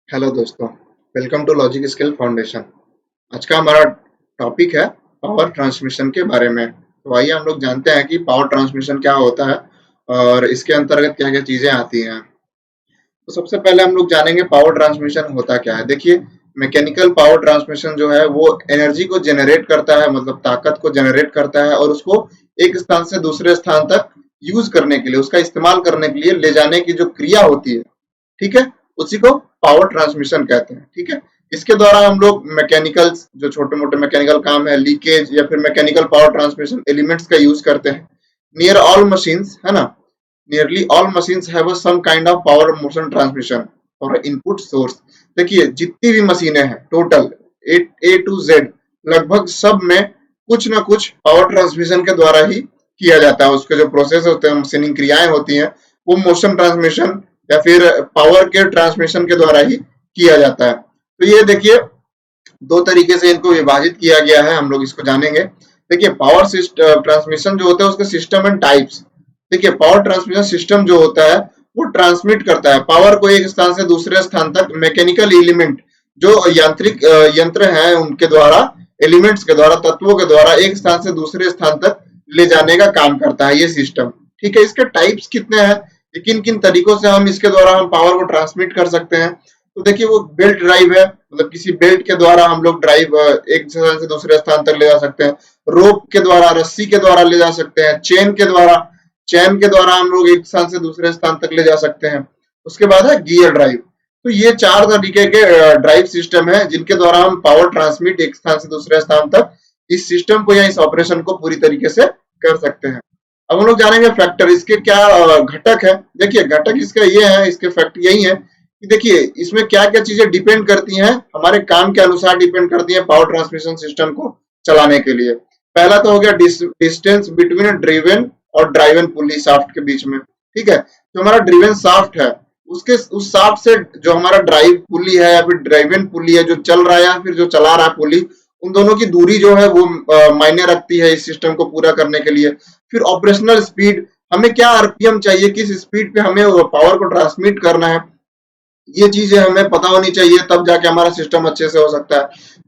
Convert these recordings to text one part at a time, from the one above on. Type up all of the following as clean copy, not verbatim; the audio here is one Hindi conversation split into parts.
हेलो दोस्तों, welcome to logic skill foundation. आज का हमारा टॉपिक है पावर ट्रांसमिशन के बारे में। तो आइए हम लोग जानते हैं कि पावर ट्रांसमिशन क्या होता है और इसके अंतर्गत क्या-क्या चीजें आती हैं। तो सबसे पहले हम लोग जानेंगे पावर ट्रांसमिशन होता क्या है। देखिए, मैकेनिकल पावर ट्रांसमिशन जो है वो एनर्जी को जनरेट करता है, मतलब ताकत को जनरेट करता है और उसको एक स्थान से दूसरे स्थान तक यूज करने के लिए, उसका इस्तेमाल करने के लिए ले जाने की जो क्रिया होती है, ठीक है, उसी को पावर ट्रांसमिशन कहते हैं। ठीक है, इसके द्वारा हम लोग मैकेनिकल, जो छोटे मोटे मैकेनिकल काम है, लीकेज या फिर मैकेनिकल पावर ट्रांसमिशन एलिमेंट्स का यूज करते हैं। नियर ऑल मशीन्स, है ना, nearly all machines have some kind of power motion transmission और इनपुट सोर्स। देखिए, जितनी भी मशीनें हैं टोटल ए टू जेड, लगभग सब में कुछ ना कुछ पावर ट्रांसमिशन के द्वारा ही किया जाता है। उसके जो प्रोसेस होते हैं, मशीनिंग क्रियाएं होती हैं, वो मोशन ट्रांसमिशन या फिर पावर के ट्रांसमिशन के द्वारा ही किया जाता है। तो ये देखिए, दो तरीके से इनको विभाजित किया गया है, हम लोग इसको जानेंगे। देखिए, पावर ट्रांसमिशन जो होता है उसके सिस्टम एंड टाइप्स। देखिए, पावर ट्रांसमिशन सिस्टम जो होता है वो ट्रांसमिट करता है पावर को एक स्थान से दूसरे स्थान तक मैकेनिकल एलिमेंट, जो यांत्रिक यंत्र हैं उनके द्वारा, एलिमेंट्स के द्वारा, तत्वों के द्वारा एक स्थान से दूसरे स्थान तक ले जाने का काम करता है ये सिस्टम। ठीक है, इसके टाइप्स कितने हैं, किन किन तरीकों से हम इसके द्वारा हम पावर को ट्रांसमिट कर सकते हैं। तो देखिए, वो बेल्ट ड्राइव है, मतलब किसी बेल्ट के द्वारा हम लोग ड्राइव एक स्थान से दूसरे स्थान तक ले जा सकते हैं। रोप के द्वारा, रस्सी के द्वारा ले जा सकते हैं। चेन के द्वारा हम लोग एक स्थान से दूसरे स्थान तक ले जा सकते हैं। उसके बाद है गियर ड्राइव। तो ये चार तरीके के ड्राइव सिस्टम है जिनके द्वारा हम पावर ट्रांसमिट एक स्थान से दूसरे स्थान तक इस सिस्टम को या इस ऑपरेशन को पूरी तरीके से कर सकते हैं। अब हम लोग जानेंगे फैक्टर, इसके क्या घटक है। देखिए, घटक इसका ये है, इसके फैक्ट यही है कि देखिए इसमें क्या क्या चीजें डिपेंड करती हैं, हमारे काम के अनुसार डिपेंड करती हैं पावर ट्रांसमिशन सिस्टम को चलाने के लिए। पहला तो हो गया डिस्टेंस बिटवीन ड्रिवन और ड्राइवन पुली शाफ्ट के बीच में। ठीक है, जो हमारा ड्रिवन शाफ्ट है उसके उस शाफ्ट से जो हमारा ड्राइव पुली है या फिर ड्राइवन पुली है जो चल रहा है या फिर जो चला रहा है पुली, उन दोनों की दूरी जो है वो मायने रखती है इस सिस्टम को पूरा करने के लिए। फिर ऑपरेशनल स्पीड, हमें क्या आरपीएम चाहिए, किस स्पीड पे हमें पावर को ट्रांसमिट करना है, ये चीजें हमें पता होनी चाहिए, तब जाके हमारा सिस्टम अच्छे से हो सकता है।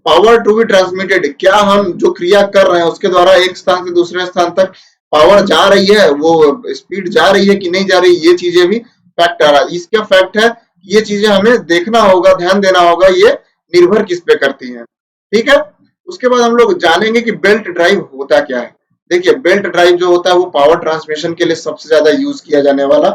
पावर टू बी ट्रांसमिटेड, क्या हम जो क्रिया कर रहे हैं उसके द्वारा एक स्थान से दूसरे स्थान तक पावर जा रही है, वो स्पीड जा रही है कि नहीं जा रही, ये चीजें भी फैक्ट आ रहा है। इसका फैक्ट है, ये चीजें हमें देखना होगा, ध्यान देना होगा, ये निर्भर किस पे करती है। ठीक है, उसके बाद हम लोग जानेंगे कि बेल्ट ड्राइव होता क्या है। देखिए, बेल्ट ड्राइव जो होता है वो पावर ट्रांसमिशन के लिए सबसे ज्यादा यूज किया जाने वाला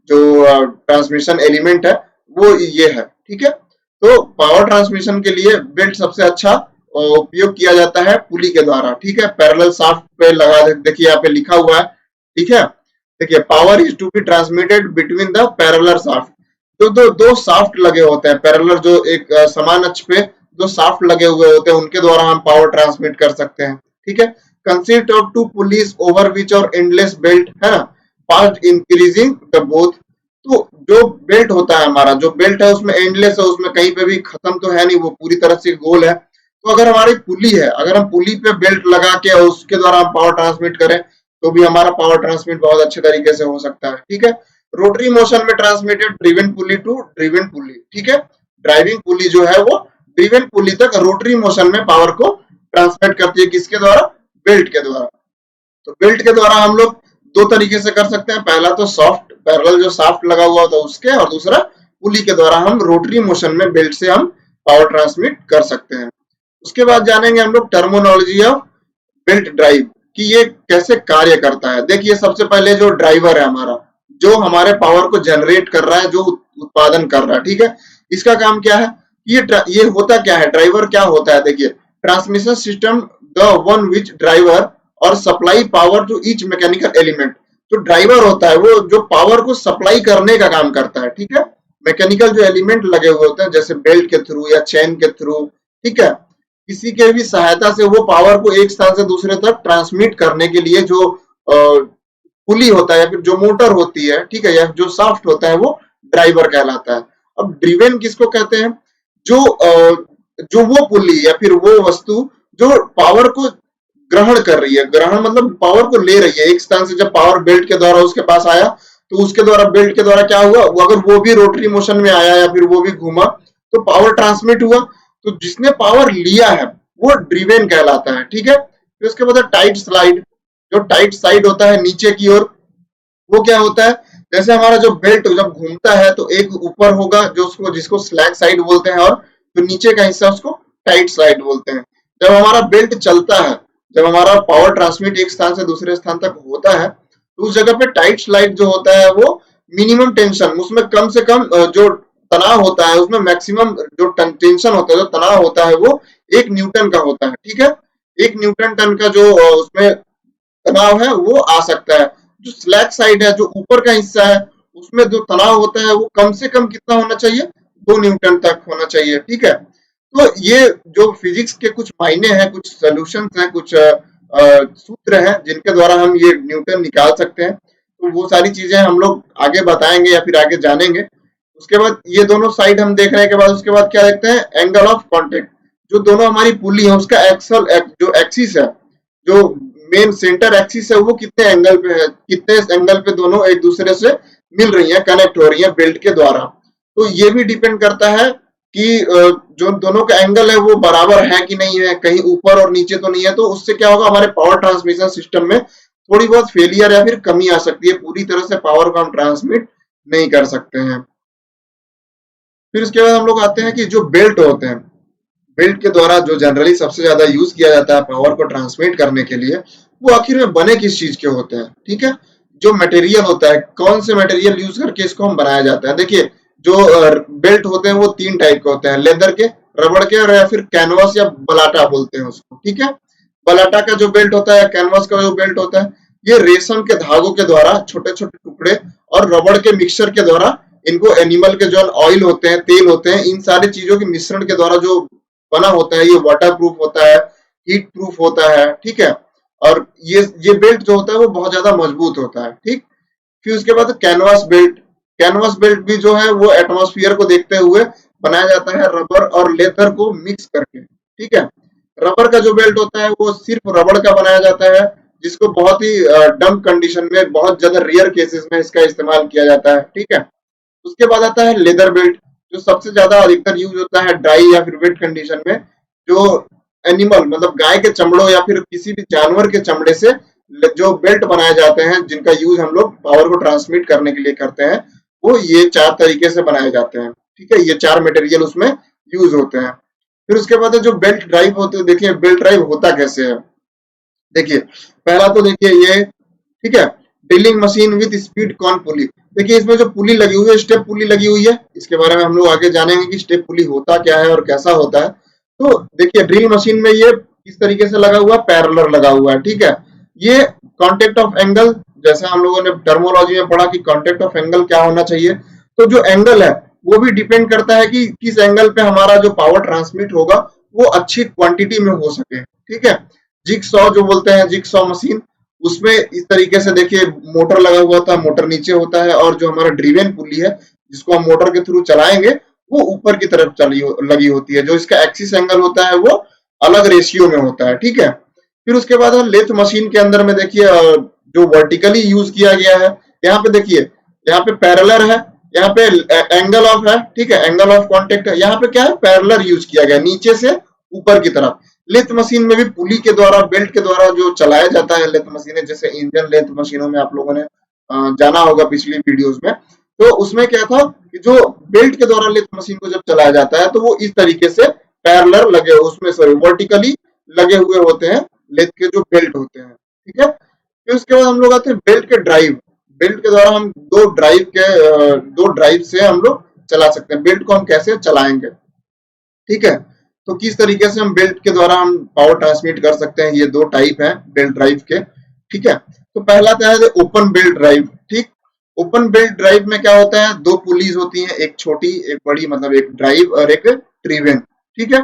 जो ट्रांसमिशन एलिमेंट है वो ये है। ठीक है, तो पावर ट्रांसमिशन के लिए बेल्ट सबसे अच्छा उपयोग किया जाता है पुली के द्वारा। ठीक है, पैरेलल शाफ्ट पे लगा, देखिए यहाँ पे लिखा हुआ है। ठीक है, देखिए, power is to be transmitted between the parallel shaft. तो दो शाफ्ट लगे होते हैं पैरेलल, जो एक समान अक्ष पे दो शाफ्ट लगे हुए होते हैं, उनके द्वारा हम पावर ट्रांसमिट कर सकते हैं। ठीक है, consist of two pulleys over which और एंडलेस बेल्ट, है ना, फास्ट इंक्रीजिंग द बोथ। तो जो बेल्ट होता है हमारा, जो बेल्ट है उसमें एंडलेस है, उसमें कहीं पे भी खत्म तो है नहीं, वो पूरी तरह से गोल है। तो अगर हमारी पुली है, अगर हम पुली पे बेल्ट लगा के और उसके द्वारा हम पावर ट्रांसमिट करें तो भी हमारा पावर ट्रांसमिट बहुत अच्छे तरीके से हो सकता है। ठीक है, रोटरी मोशन में transmitted driven pulley to driven pulley. ठीक है, ड्राइविंग पुली जो है वो ड्रिवन पुली तक रोटरी मोशन में पावर को ट्रांसमिट करती है, किसके द्वारा, बेल्ट के द्वारा। तो बेल्ट के द्वारा हम लोग दो तरीके से कर सकते हैं, पहला तो सॉफ्ट पैरेलल जो शाफ्ट लगा हुआ होता है उसके, और दूसरा पुली के द्वारा हम रोटरी मोशन में बेल्ट से हम पावर ट्रांसमिट कर सकते हैं। उसके बाद जानेंगे हम लोग टर्मिनोलॉजी ऑफ बेल्ट ड्राइव कि ये कैसे कार्य करता है। देखिए, सबसे पहले जो ड्राइवर है हमारा, जो हमारे पावर को जनरेट कर रहा है, जो उत्पादन कर रहा है, ठीक है, इसका काम क्या है, ये होता क्या है, ड्राइवर क्या होता है। देखिए, transmission system the one which driver और supply power to each mechanical element. जो ड्राइवर होता है वो जो पावर को सप्लाई करने का काम करता है। ठीक है, मैकेनिकल जो एलिमेंट लगे हुए होते हैं जैसे बेल्ट के थ्रू या चेन के थ्रू, ठीक है, किसी के भी सहायता से वो पावर को एक स्थान से दूसरे तक ट्रांसमिट करने के लिए जो पुली होता है या फिर जो मोटर होती है, ठीक है, या जो शाफ्ट होता है, वो ड्राइवर कहलाता है। अब ड्रिवेन किसको कहते हैं, जो वो पुली या फिर वो वस्तु जो पावर को ग्रहण कर रही है, ग्रहण मतलब पावर को ले रही है एक स्थान से। जब पावर बेल्ट के द्वारा उसके पास आया तो उसके द्वारा, बेल्ट के द्वारा क्या हुआ, वो अगर वो भी रोटरी मोशन में आया या फिर वो भी घूमा तो पावर ट्रांसमिट हुआ, तो जिसने पावर लिया है वो ड्रिवेन कहलाता है, ठीक है। फिर उसके बाद टाइट स्लाइड, जो टाइट साइड होता है नीचे की ओर, वो क्या होता है, जैसे हमारा जो बेल्ट जब घूमता है तो एक ऊपर होगा जो उसको जिसको स्लैक साइड बोलते हैं, और जो नीचे का हिस्सा उसको टाइट साइड बोलते हैं। जब हमारा बेल्ट चलता है, जब हमारा पावर ट्रांसमिट एक स्थान से दूसरे स्थान तक होता है, तो उस जगह पे टाइट स्लाइड जो होता है वो मिनिमम टेंशन, उसमें कम से कम जो तनाव होता है, उसमें मैक्सिमम जो टेंशन होता है, जो तनाव होता है, वो 1 न्यूटन का होता है, ठीक है। 1 न्यूटन टन का जो उसमें तनाव है वो आ सकता है। जो स्लैक साइड है, जो ऊपर का हिस्सा है, उसमें जो तनाव होता है वो कम से कम कितना होना चाहिए, 2 न्यूटन तक होना चाहिए, ठीक है। तो ये जो फिजिक्स के कुछ मायने हैं, कुछ सोल्यूशन हैं, कुछ सूत्र हैं जिनके द्वारा हम ये न्यूटन निकाल सकते हैं। तो वो सारी चीजें हम लोग आगे बताएंगे या फिर आगे जानेंगे। उसके बाद ये दोनों साइड हम देखने के बाद उसके बाद क्या देखते हैं, एंगल ऑफ कांटेक्ट। जो दोनों हमारी पुली है उसका एक्सल जो एक्सिस है, जो मेन सेंटर एक्सिस है, वो कितने एंगल पे है, कितने एंगल पे दोनों एक दूसरे से मिल रही है, कनेक्ट हो रही है बेल्ट के द्वारा। तो ये भी डिपेंड करता है कि जो दोनों का एंगल है वो बराबर है कि नहीं है, कहीं ऊपर और नीचे तो नहीं है। तो उससे क्या होगा, हमारे पावर ट्रांसमिशन सिस्टम में थोड़ी बहुत फेलियर या फिर कमी आ सकती है, पूरी तरह से पावर को हम ट्रांसमिट नहीं कर सकते हैं। फिर उसके बाद हम लोग आते हैं कि जो बेल्ट होते हैं, बेल्ट के द्वारा जो जनरली सबसे ज्यादा यूज किया जाता है पावर को ट्रांसमिट करने के लिए, वो आखिर में बने किस चीज के होते हैं, ठीक है। जो मटेरियल होता है, कौन से मटेरियल यूज करके इसको हम बनाया जाता है। देखिए, जो बेल्ट होते हैं वो 3 टाइप के होते हैं, लेदर के, रबड़ के, और या फिर कैनवास या बलाटा बोलते हैं उसको, ठीक है। बलाटा का जो बेल्ट होता है, कैनवास का जो बेल्ट होता है, ये रेशम के धागों के द्वारा छोटे छोटे टुकड़े और रबड़ के मिक्सचर के द्वारा, इनको एनिमल के जो ऑयल होते हैं, तेल होते हैं, इन सारी चीजों के मिश्रण के द्वारा जो बना होता है, ये वाटर प्रूफ होता है, हीट प्रूफ होता है, ठीक है। और ये बेल्ट जो होता है वो बहुत ज्यादा मजबूत होता है, ठीक। फिर उसके बाद कैनवास बेल्ट, कैनवास बेल्ट भी जो है वो एटमॉस्फेयर को देखते हुए बनाया जाता है, रबर और लेदर को मिक्स करके, ठीक है। रबर का जो बेल्ट होता है वो सिर्फ रबड़ का बनाया जाता है, जिसको बहुत ही डम कंडीशन में, बहुत ज्यादा रेयर केसेस में इसका इस्तेमाल किया जाता है, ठीक है। उसके बाद आता है लेदर बेल्ट, जो सबसे ज्यादा अधिकतर यूज होता है ड्राई या फिर वेट कंडीशन में। जो एनिमल मतलब गाय के चमड़ों या फिर किसी भी जानवर के चमड़े से जो बेल्ट बनाए जाते हैं, जिनका यूज हम लोग पावर को ट्रांसमिट करने के लिए करते हैं, वो ये 4 तरीके से बनाए जाते हैं, ठीक है। ये 4 मटेरियल उसमें यूज होते हैं। फिर उसके बाद जो बेल्ट ड्राइव होते हैं, देखिए बेल्ट ड्राइव होता कैसे है। देखिए, पहला तो देखिए ये, ठीक है, drilling machine with speed cone pulley. देखिए इसमें जो पुली लगी हुई है, स्टेप पुली लगी हुई है, इसके बारे में हम लोग आगे जानेंगे कि स्टेप पुली होता क्या है और कैसा होता है। तो देखिए ड्रिल मशीन में ये किस तरीके से लगा हुआ, पैरेलल लगा हुआ है, ठीक है। ये कांटेक्ट ऑफ एंगल, जैसा हम लोगों ने टर्मोलॉजी में पढ़ा कि कांटेक्ट ऑफ एंगल क्या होना चाहिए, तो जो एंगल है वो भी डिपेंड करता है कि किस एंगल पे हमारा जो पावर ट्रांसमिट होगा वो अच्छी क्वांटिटी में हो सके, ठीक है। जिगसॉ जो बोलते हैं, जिगसॉ मशीन, उसमें इस तरीके से देखिए मोटर लगा हुआ था, मोटर नीचे होता है, और जो हमारा ड्रिवेन पुली है जिसको हम मोटर के थ्रू चलाएंगे, वो ऊपर की तरफ लगी होती है। जो इसका एक्सिस एंगल होता है वो अलग रेशियो में होता है, ठीक है। फिर उसके बाद लेथ मशीन के अंदर में देखिए जो वर्टिकली यूज किया गया है, यहाँ पे देखिए, यहाँ पे पैरेलल है, यहाँ पे एंगल ऑफ है, ठीक है, एंगल ऑफ कांटेक्ट है। यहाँ पे क्या है, पैरेलल यूज किया गया, नीचे से ऊपर की तरफ। लेथ मशीन में भी पुली के द्वारा, बेल्ट के द्वारा जो चलाया जाता है लेथ मशीनें, जैसे इंजन लेथ मशीनों में आप लोगों ने जाना होगा पिछली वीडियोस में, तो उसमें क्या था कि जो बेल्ट के द्वारा लेथ मशीन को जब चलाया जाता है तो वो इस तरीके से पैरेलल लगे, उसमें सॉरी वर्टिकली लगे हुए होते हैं लेथ के जो बेल्ट होते हैं, ठीक है। फिर उसके बाद हम लोग आते हैं बेल्ट के ड्राइव। बेल्ट के द्वारा हम दो ड्राइव से हम लोग चला सकते हैं। बेल्ट को हम कैसे चलाएंगे, ठीक है। तो किस तरीके से हम बेल्ट के द्वारा हम पावर ट्रांसमिट कर सकते हैं, ये 2 टाइप है बेल्ट ड्राइव के, ठीक है। तो पहला तो है ओपन बेल्ट ड्राइव, ठीक। ओपन बेल्ट ड्राइव में क्या होता है, 2 पुलीज होती हैं, एक छोटी एक बड़ी, मतलब एक ड्राइव और एक ट्रिवेन, ठीक है।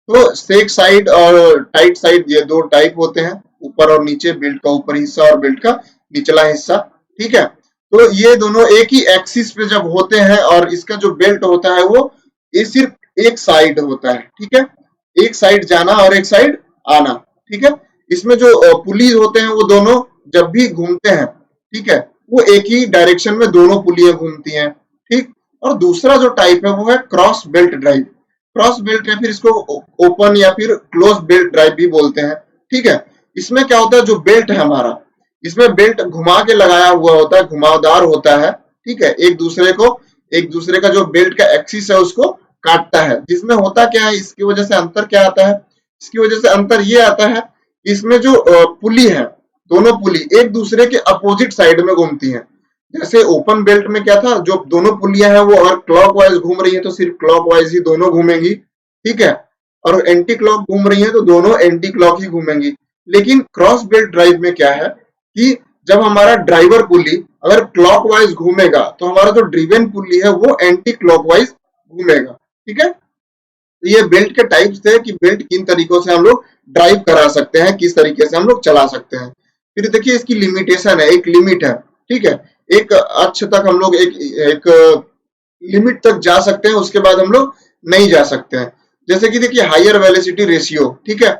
तो सेक साइड और टाइट साइड, ये 2 टाइप होते हैं, ऊपर और नीचे, बेल्ट का ऊपरी हिस्सा और बेल्ट का निचला हिस्सा, ठीक है। तो ये दोनों एक ही एक्सिस पे जब होते हैं, और इसका जो बेल्ट होता है वो ये सिर्फ एक साइड होता है, ठीक है। एक साइड जाना और एक साइड आना, ठीक है। इसमें जो पुलीज होते हैं वो दोनों जब भी घूमते हैं, ठीक है, वो एक ही डायरेक्शन में दोनों पुलियां घूमती हैं, ठीक। और दूसरा जो टाइप है वो है cross belt drive. Cross belt या फिर इसको ओपन या फिर क्लोज बेल्ट ड्राइव भी बोलते हैं। ठीक है, इसमें क्या होता है, जो बेल्ट है हमारा, इसमें बेल्ट घुमा के लगाया हुआ होता है, घुमावदार होता है। ठीक है, एक दूसरे का जो बेल्ट का एक्सिस है उसको काटता है। जिसमें होता क्या है, इसकी वजह से अंतर क्या आता है, इसकी वजह से अंतर ये आता है, इसमें जो पुली है, दोनों पुली एक दूसरे के अपोजिट साइड में घूमती हैं। जैसे ओपन बेल्ट में क्या था, जो दोनों पुलियां हैं वो अगर क्लॉकवाइज घूम रही है तो सिर्फ क्लॉकवाइज ही दोनों घूमेंगी। ठीक है, और एंटी क्लॉक घूम रही है तो दोनों एंटी क्लॉक ही घूमेंगी। लेकिन क्रॉस बेल्ट ड्राइव में क्या है कि जब हमारा ड्राइवर पुली अगर क्लॉकवाइज घूमेगा तो हमारा जो ड्रिवन पुली है वो एंटी क्लॉकवाइज घूमेगा। ठीक है, तो ये बेल्ट के टाइप्स थे कि बेल्ट किन तरीकों से हम लोग ड्राइव करा सकते हैं, किस तरीके से हम लोग चला सकते हैं। फिर देखिए इसकी लिमिटेशन है, एक लिमिट है। ठीक है, एक अक्ष तक हम लोग एक लिमिट तक जा सकते हैं, उसके बाद हम लोग नहीं जा सकते हैं। जैसे कि देखिए हायर वेलोसिटी रेशियो। ठीक है,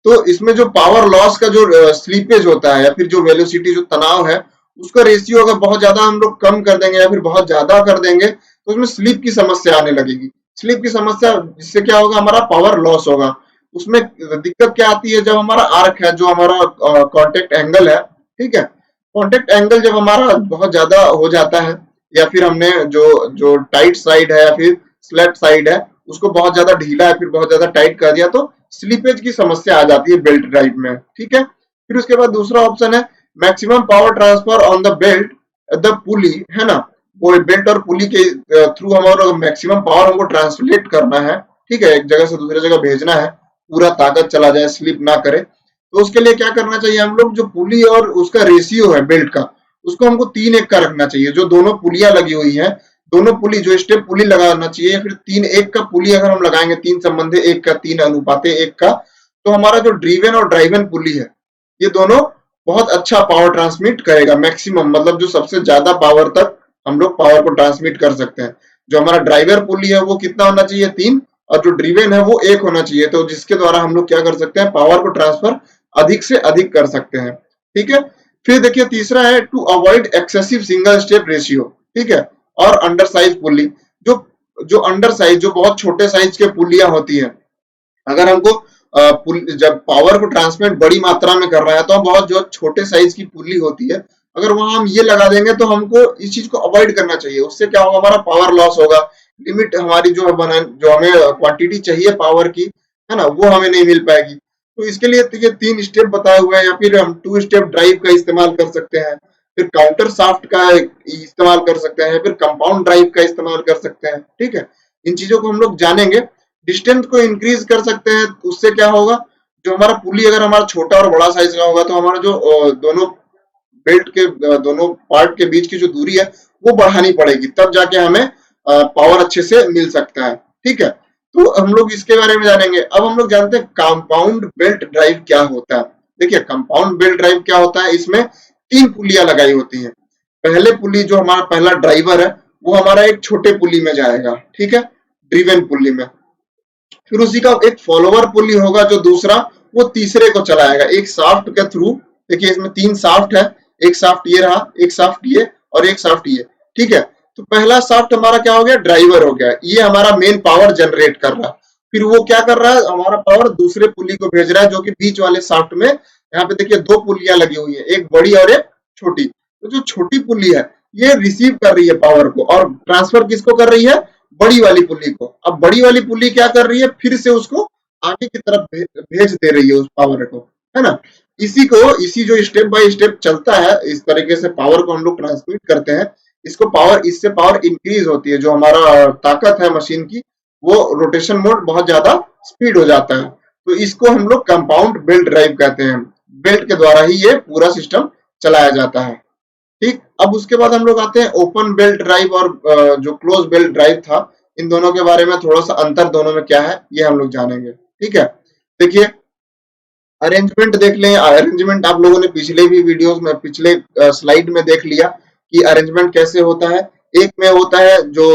तो इसमें जो पावर लॉस का जो स्लीपेज होता है या फिर जो वेलोसिटी जो तनाव है उसका रेशियो अगर बहुत ज्यादा हम लोग कम कर देंगे या फिर बहुत ज्यादा कर देंगे तो उसमें स्लिप की समस्या आने लगेगी। स्लिप की समस्या जिससे क्या होगा, हमारा पावर लॉस होगा। उसमें दिक्कत क्या आती है, जब हमारा आर्क है, जो हमारा कांटेक्ट एंगल है, ठीक है, कांटेक्ट एंगल जब हमारा बहुत ज्यादा हो जाता है या फिर हमने जो जो टाइट साइड है या फिर स्लैट साइड है उसको बहुत ज्यादा ढीला या फिर बहुत ज्यादा टाइट कर दिया तो स्लीपेज की समस्या आ जाती है बेल्ट ड्राइव में। ठीक है, फिर उसके बाद दूसरा ऑप्शन है maximum power transfer on the belt the पुली, है ना, वो बेल्ट और पुली के थ्रू हमारा मैक्सिमम पावर हमको ट्रांसलेट करना है। ठीक है, एक जगह से दूसरी जगह भेजना है, पूरा ताकत चला जाए, स्लिप ना करे। तो उसके लिए क्या करना चाहिए, हम लोग जो पुली और उसका रेशियो है बेल्ट का उसको हमको 3:1 का रखना चाहिए। जो दोनों पुलियां लगी हुई हैं, दोनों पुली जो स्टेप पुली लगाना चाहिए, फिर 3:1 का पुली अगर हम लगाएंगे, 3 संबंधी 1 का, 3 अनुपाते 1 का, तो हमारा जो ड्रीवन और ड्राइवन पुली है ये दोनों बहुत अच्छा पावर ट्रांसमिट करेगा। मैक्सिमम मतलब जो सबसे ज्यादा पावर तक हम लोग पावर को ट्रांसमिट कर सकते हैं। जो हमारा ड्राइवर पुली है वो कितना होना चाहिए, 3, और जो ड्रीवन है वो 1 होना चाहिए। तो जिसके द्वारा हम लोग क्या कर सकते हैं, पावर को ट्रांसफर अधिक से अधिक कर सकते हैं। ठीक है, फिर देखिए तीसरा है to avoid excessive single step ratio. ठीक है, और अंडर साइज पुली, जो जो अंडर साइज, जो बहुत छोटे साइज के पुलियां होती है, अगर हमको जब पावर को ट्रांसमिट बड़ी मात्रा में कर रहा है तो हम बहुत जो छोटे साइज की पुली होती है अगर वहां हम ये लगा देंगे तो हमको इस चीज को अवॉइड करना चाहिए। उससे क्या होगा, हमारा पावर लॉस होगा, लिमिट हमारी जो है बना, जो हमें क्वांटिटी चाहिए पावर की, है ना, वो हमें नहीं मिल पाएगी। तो इसके लिए तो ये 3 स्टेप बताए हुए हैं, या फिर हम 2 स्टेप ड्राइव का इस्तेमाल कर सकते हैं, फिर काउंटर शाफ्ट का इस्तेमाल कर सकते हैं, फिर कंपाउंड ड्राइव का इस्तेमाल कर सकते हैं। ठीक है, इन चीजों को हम लोग जानेंगे। डिस्टेंस को इंक्रीज कर सकते हैं, उससे क्या होगा, जो हमारा पुली अगर हमारा छोटा और बड़ा साइज का होगा तो हमारा जो दोनों बेल्ट के दोनों पार्ट के बीच की जो दूरी है वो बढ़ानी पड़ेगी, तब जाके हमें पावर अच्छे से मिल सकता है। ठीक है, तो हम लोग इसके बारे में जानेंगे। अब हम लोग जानते हैं कंपाउंड बेल्ट ड्राइव क्या होता है। देखिए कंपाउंड बेल्ट ड्राइव क्या होता है, इसमें 3 पुलियां लगाई होती हैं। पहले पुली जो हमारा पहला ड्राइवर है वो हमारा एक छोटे पुली में जाएगा, ठीक है, ड्रिवन पुली में। फिर उसी का एक फॉलोवर पुली होगा जो दूसरा, वो तीसरे को चलाएगा एक शाफ्ट के थ्रू। देखिए इसमें 3 शाफ्ट है, एक शाफ्ट ये रहा, एक शाफ्ट ये और एक शाफ्ट ये। ठीक है, तो पहला शाफ्ट हमारा क्या हो गया, ड्राइवर हो गया, ये हमारा मेन पावर जनरेट कर रहा है। फिर वो क्या कर रहा है, हमारा पावर दूसरे पुली को भेज रहा है जो कि बीच वाले शाफ्ट में, यहाँ पे देखिए 2 पुलियां लगी हुई है, एक बड़ी और एक छोटी। तो जो छोटी पुली है ये रिसीव कर रही है पावर को और ट्रांसफर किसको कर रही है, बड़ी वाली पुली को। अब बड़ी वाली पुली क्या कर रही है, फिर से उसको आगे की तरफ भेज दे रही है उस पावर को, है ना। इसी जो स्टेप बाय स्टेप चलता है, इस तरीके से पावर को हम लोग ट्रांसमिट करते हैं। इसको पावर, इससे पावर इंक्रीज होती है, जो हमारा ताकत है मशीन की, वो रोटेशन मोड बहुत ज्यादा स्पीड हो जाता है। तो इसको हम लोग कंपाउंड बेल्ट ड्राइव कहते हैं। बेल्ट के द्वारा ही ये पूरा सिस्टम चलाया जाता है। ठीक, अब उसके बाद हम लोग आते हैं ओपन बेल्ट ड्राइव और जो क्लोज बेल्ट ड्राइव था, इन दोनों के बारे में थोड़ा सा अंतर दोनों में क्या है ये हम लोग जानेंगे। ठीक है, देखिए अरेंजमेंट देख लें। अरेंजमेंट आप लोगों ने पिछले भी वीडियोस में, पिछले स्लाइड में देख लिया कि अरेंजमेंट कैसे होता है। एक में होता है जो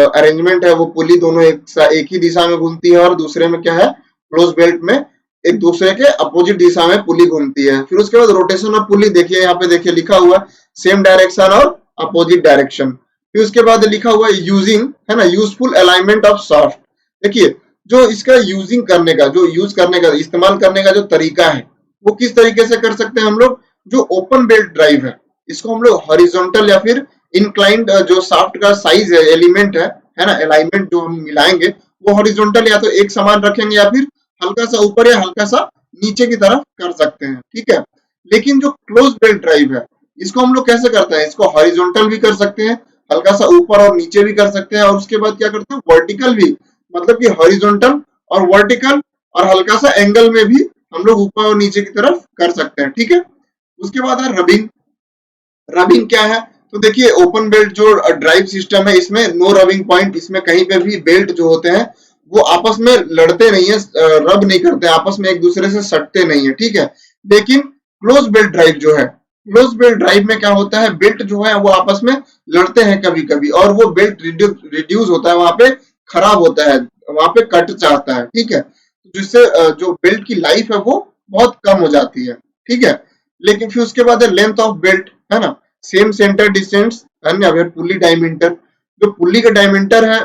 अरेंजमेंट है वो पुली दोनों एक ही दिशा में घूमती है, और दूसरे में क्या है, क्लोज बेल्ट में एक दूसरे के अपोजिट दिशा में पुली घूमती है। फिर उसके बाद रोटेशन ऑफ पुली, देखिए यहाँ पे देखिए लिखा हुआ सेम डायरेक्शन और अपोजिट डायरेक्शन। फिर उसके बाद लिखा हुआ है यूजिंग, है ना, यूजफुल अलाइनमेंट ऑफ शाफ्ट। देखिए जो इसका यूजिंग करने का, जो यूज करने का, इस्तेमाल करने का जो तरीका है वो किस तरीके से कर सकते हैं हम लोग। जो ओपन बेल्ट ड्राइव है इसको हम लोग हॉरिजॉन्टल या फिर इंक्लाइंड जो शाफ्ट का साइज है, एलिमेंट है ना, अलाइनमेंट जो हम मिलाएंगे वो हॉरिजॉन्टल या तो एक समान रखेंगे या फिर हल्का सा ऊपर या हल्का सा नीचे की तरफ कर सकते हैं, ठीक है। लेकिन जो क्लोज बेल्ट ड्राइव है इसको हम लोग कैसे करते हैं, इसको हॉरिजॉन्टल भी कर सकते हैं, हल्का सा ऊपर और नीचे भी कर सकते हैं, और उसके बाद क्या करते हैं वर्टिकल भी, मतलब कि हॉरिजॉन्टल और वर्टिकल और हल्का सा एंगल में भी हम लोग ऊपर और नीचे की तरफ कर सकते हैं, ठीक है। उसके बाद है रबिंग। रबिंग क्या है, तो देखिए ओपन बेल्ट जो ड्राइव सिस्टम है इसमें नो रबिंग पॉइंट, इसमें कहीं पे भी बेल्ट जो होते हैं वो आपस में लड़ते नहीं है, रब नहीं करते, आपस में एक दूसरे से सटते नहीं है, ठीक है। लेकिन क्लोज बेल्ट ड्राइव जो है, क्लोज बेल्ट ड्राइव में क्या होता है, बेल्ट जो है वो आपस में लड़ते हैं कभी कभी, और वो बेल्ट रिड्यूस होता है, वहां पे खराब होता है, वहां पे कट जाता है, ठीक है। जिससे जो बेल्ट की लाइफ है वो बहुत कम हो जाती है, ठीक है। लेकिन फिर उसके बाद है लेंथ ऑफ बेल्ट, है ना, सेम सेंटर डिस्टेंस, है फिर पुली डायमीटर, जो पुली का डायमीटर है,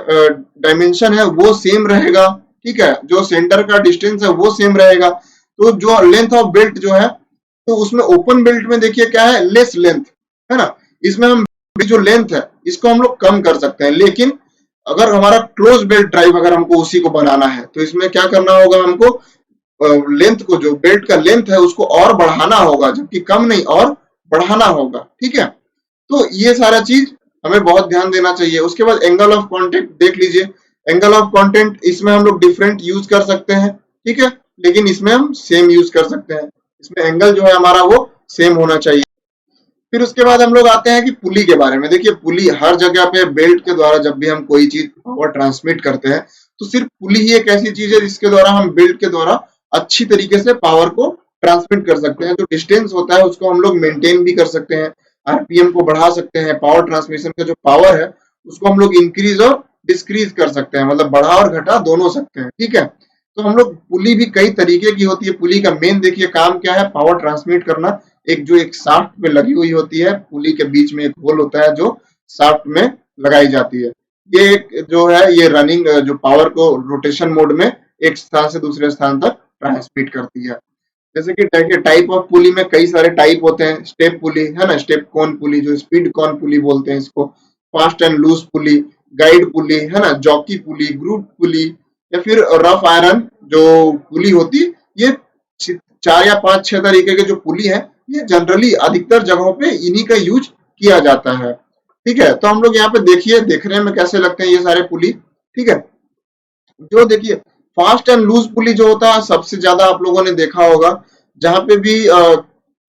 डायमेंशन है वो सेम रहेगा, ठीक है। जो सेंटर का डिस्टेंस है वो सेम रहेगा। तो जो लेंथ ऑफ बेल्ट जो है, तो उसमें ओपन बेल्ट में देखिए क्या है, लेस लेंथ, है ना, इसमें हम जो लेंथ है इसको हम लोग कम कर सकते हैं। लेकिन अगर हमारा क्लोज बेल्ट ड्राइव अगर हमको उसी को बनाना है तो इसमें क्या करना होगा, हमको लेंथ को, जो बेल्ट का लेंथ है उसको और बढ़ाना होगा, जबकि कम नहीं और बढ़ाना होगा, ठीक है। तो ये सारा चीज हमें बहुत ध्यान देना चाहिए। उसके बाद एंगल ऑफ कांटेक्ट देख लीजिए, एंगल ऑफ कांटेक्ट इसमें हम लोग डिफरेंट यूज कर सकते हैं, ठीक है, लेकिन इसमें हम सेम यूज कर सकते हैं। इसमें एंगल जो है हमारा वो सेम होना चाहिए। फिर उसके बाद हम लोग आते हैं कि पुली के बारे में। देखिए पुली हर जगह पे बेल्ट के द्वारा जब भी हम कोई चीज पावर ट्रांसमिट करते हैं तो सिर्फ पुली ही एक ऐसी चीज है जिसके द्वारा हम बेल्ट के द्वारा अच्छी तरीके से पावर को ट्रांसमिट कर सकते हैं। जो डिस्टेंस होता है उसको हम लोग मेंटेन भी कर सकते हैं, आरपीएम को बढ़ा सकते हैं, पावर ट्रांसमिशन का जो पावर है उसको हम लोग इंक्रीज और डिस्क्रीज कर सकते हैं, मतलब बढ़ा और घटा दोनों सकते हैं, ठीक है। तो हम लोग पुली भी कई तरीके की होती है। पुली का मेन देखिए काम क्या है, पावर ट्रांसमिट करना। एक जो एक शाफ्ट पे लगी हुई होती है, पुली के बीच में एक होल होता है जो शाफ्ट में लगाई जाती है। ये एक जो है ये रनिंग जो पावर को रोटेशन मोड में एक स्थान से दूसरे स्थान तक ट्रांसमिट करती है। जैसे कि टाइप ऑफ पुली में कई सारे टाइप होते हैं। स्टेप पुली, है ना, स्टेप कॉन पुली, जो स्पीड कॉन पुली बोलते हैं इसको, fast and loose pulley, guide pulley, है ना, जॉकी पुली, ग्रुप पुली, या फिर रफ आयरन जो पुली होती। ये 4 या 5 6 तरीके के जो पुली है ये जनरली अधिकतर जगहों पे इन्हीं का यूज किया जाता है, ठीक है। तो हम लोग यहाँ पे देखिए, देखने में कैसे लगते हैं ये सारे पुली, ठीक है। जो देखिए फास्ट एंड लूज पुली जो होता है सबसे ज्यादा आप लोगों ने देखा होगा, जहां पे भी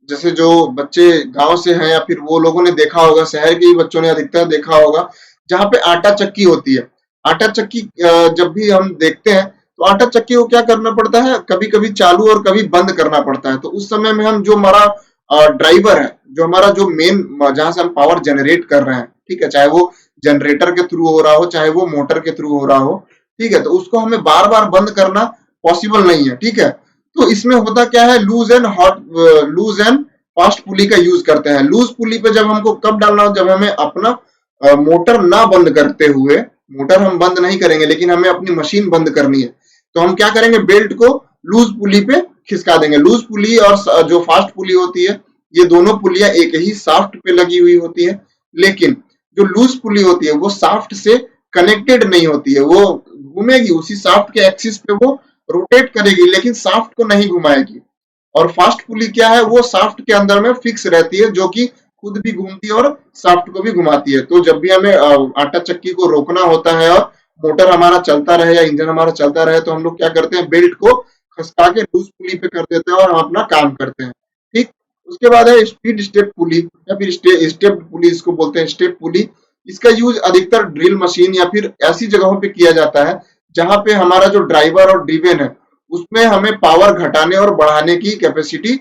जैसे जो बच्चे गांव से हैं या फिर वो लोगों ने देखा होगा, शहर के ही बच्चों ने अधिकतर देखा होगा, जहां पे आटा चक्की होती है। आटा चक्की जब भी हम देखते हैं तो आटा चक्की को क्या करना पड़ता है, कभी कभी चालू और कभी बंद करना पड़ता है। तो उस समय में हम जो हमारा ड्राइवर है, जो हमारा जो मेन जहां से हम पावर जनरेट कर रहे हैं, ठीक है, चाहे वो जनरेटर के थ्रू हो रहा हो चाहे वो मोटर के थ्रू हो रहा हो, ठीक है, तो उसको हमें बार बार बंद करना पॉसिबल नहीं है, ठीक है। तो इसमें होता क्या है, लूज एंड फास्ट पुली का यूज करते हैं। लूज पुली पे जब हमको कब डालना हो, जब हमें अपना मोटर ना बंद करते हुए, मोटर हम बंद नहीं करेंगे लेकिन हमें अपनी मशीन बंद करनी है, तो हम क्या करेंगे, बेल्ट को लूज पुली पे खिसका देंगे। लूज पुली और जो फास्ट पुली होती है ये दोनों पुलियां एक ही शाफ्ट पे लगी हुई होती है, लेकिन जो लूज पुली होती है वो शाफ्ट से कनेक्टेड नहीं होती है, वो घूमेगी उसी शाफ्ट के एक्सिस पे, वो रोटेट करेगी लेकिन शाफ्ट को नहीं घुमाएगी। और फास्ट पुली क्या है, वो शाफ्ट के अंदर में फिक्स रहती है, जो कि खुद भी घूमती है और शाफ्ट को भी घुमाती है। तो जब भी हमें आटा चक्की को रोकना होता है और मोटर हमारा चलता रहे या इंजन हमारा चलता रहे, तो हम लोग क्या करते हैं, बेल्ट को खसका के लूज पुली पे कर देते हैं और हम अपना काम करते हैं, ठीक। उसके बाद है स्पीड स्टेप पुली या फिर स्टेप पुली, इसको बोलते हैं स्टेप पुली। इसका यूज अधिकतर ड्रिल मशीन या फिर ऐसी जगहों पे किया जाता है जहां पे हमारा जो ड्राइवर और ड्रिवेन है उसमें हमें पावर घटाने और बढ़ाने की कैपेसिटी,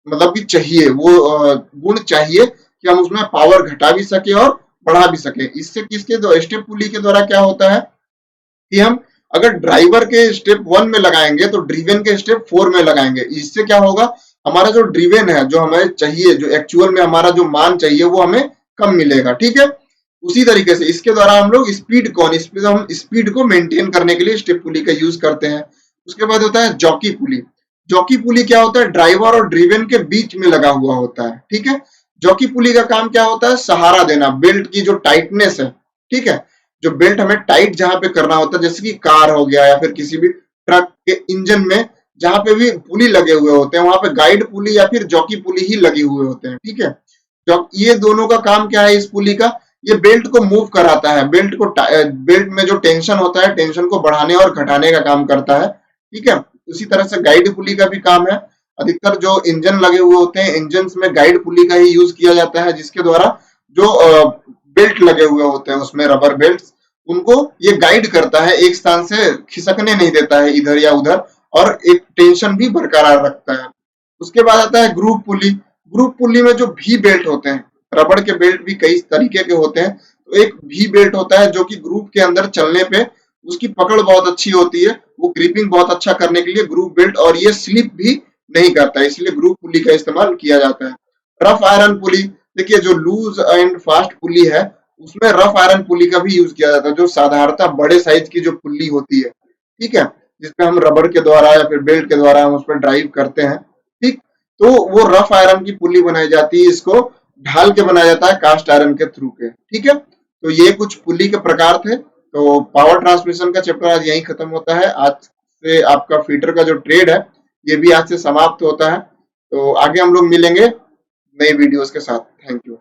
मतलब कि चाहिए, वो गुण चाहिए कि हम उसमें पावर घटा भी सके और बढ़ा भी सके। इससे किसके द्वारा, स्टेप पुली के द्वारा क्या होता है कि हम अगर ड्राइवर के स्टेप 1 में लगाएंगे तो ड्रिवेन के स्टेप 4 में लगाएंगे। इससे क्या होगा, हमारा जो ड्रिवेन है, जो हमें चाहिए, जो एक्चुअल में हमारा जो मान चाहिए वो हमें कम मिलेगा, ठीक है। उसी तरीके से इसके द्वारा हम लोग स्पीड को मेंटेन करने के लिए स्टेप पुली का यूज करते हैं। उसके बाद होता है जॉकी पुली। जॉकी पुली क्या होता है, ड्राइवर और ड्रिवन के बीच में लगा हुआ होता है, ठीक है। जॉकी पुली का काम क्या होता है, सहारा देना, बेल्ट की जो टाइटनेस है, ठीक है, जो बेल्ट हमें टाइट जहां पे करना होता है, जैसे कि कार हो गया या फिर किसी भी ट्रक के इंजन में जहां पे भी पुली लगे हुए होते हैं वहां पे गाइड पुली या फिर जॉकी पुली ही लगे हुए होते हैं, ठीक है। ये दोनों का काम क्या है इस पुली का, ये बेल्ट को मूव कराता है, बेल्ट में जो टेंशन होता है टेंशन को बढ़ाने और घटाने का काम करता है, ठीक है। उसी तरह से गाइड पुली का भी काम है। अधिकतर जो इंजन लगे हुए होते हैं इंजन में गाइड पुली का ही यूज किया जाता है, जिसके द्वारा जो बेल्ट लगे हुए होते हैं उसमें रबर बेल्ट, उनको ये गाइड करता है, एक स्थान से खिसकने नहीं देता है इधर या उधर, और एक टेंशन भी बरकरार रखता है। उसके बाद आता है ग्रुप पुली। ग्रुप पुली में जो भी बेल्ट होते हैं, रबड़ के बेल्ट भी कई तरीके के होते हैं, तो एक भी बेल्ट होता है जो कि ग्रुप के अंदर चलने पे उसकी पकड़ बहुत अच्छी होती है, वो ग्रिपिंग बहुत अच्छा करने के लिए ग्रुप बेल्ट, और ये स्लिप भी नहीं करता है, इसलिए ग्रुप पुली का इस्तेमाल किया जाता है। रफ आयरन पुली, देखिए जो लूज एंड फास्ट पुली है उसमें रफ आयरन पुली का भी यूज किया जाता है, जो साधारणतः बड़े साइज की जो पुली होती है, ठीक है, जिसपे हम रबड़ के द्वारा या फिर बेल्ट के द्वारा हम उस पर ड्राइव करते हैं, ठीक। तो वो रफ आयरन की पुली बनाई जाती है, इसको ढाल के बनाया जाता है कास्ट आयरन के थ्रू के, ठीक है। तो ये कुछ पुली के प्रकार थे। तो पावर ट्रांसमिशन का चैप्टर आज यहीं खत्म होता है। आज से आपका फीटर का जो ट्रेड है ये भी आज से समाप्त होता है। तो आगे हम लोग मिलेंगे नई वीडियोस के साथ। Thank you.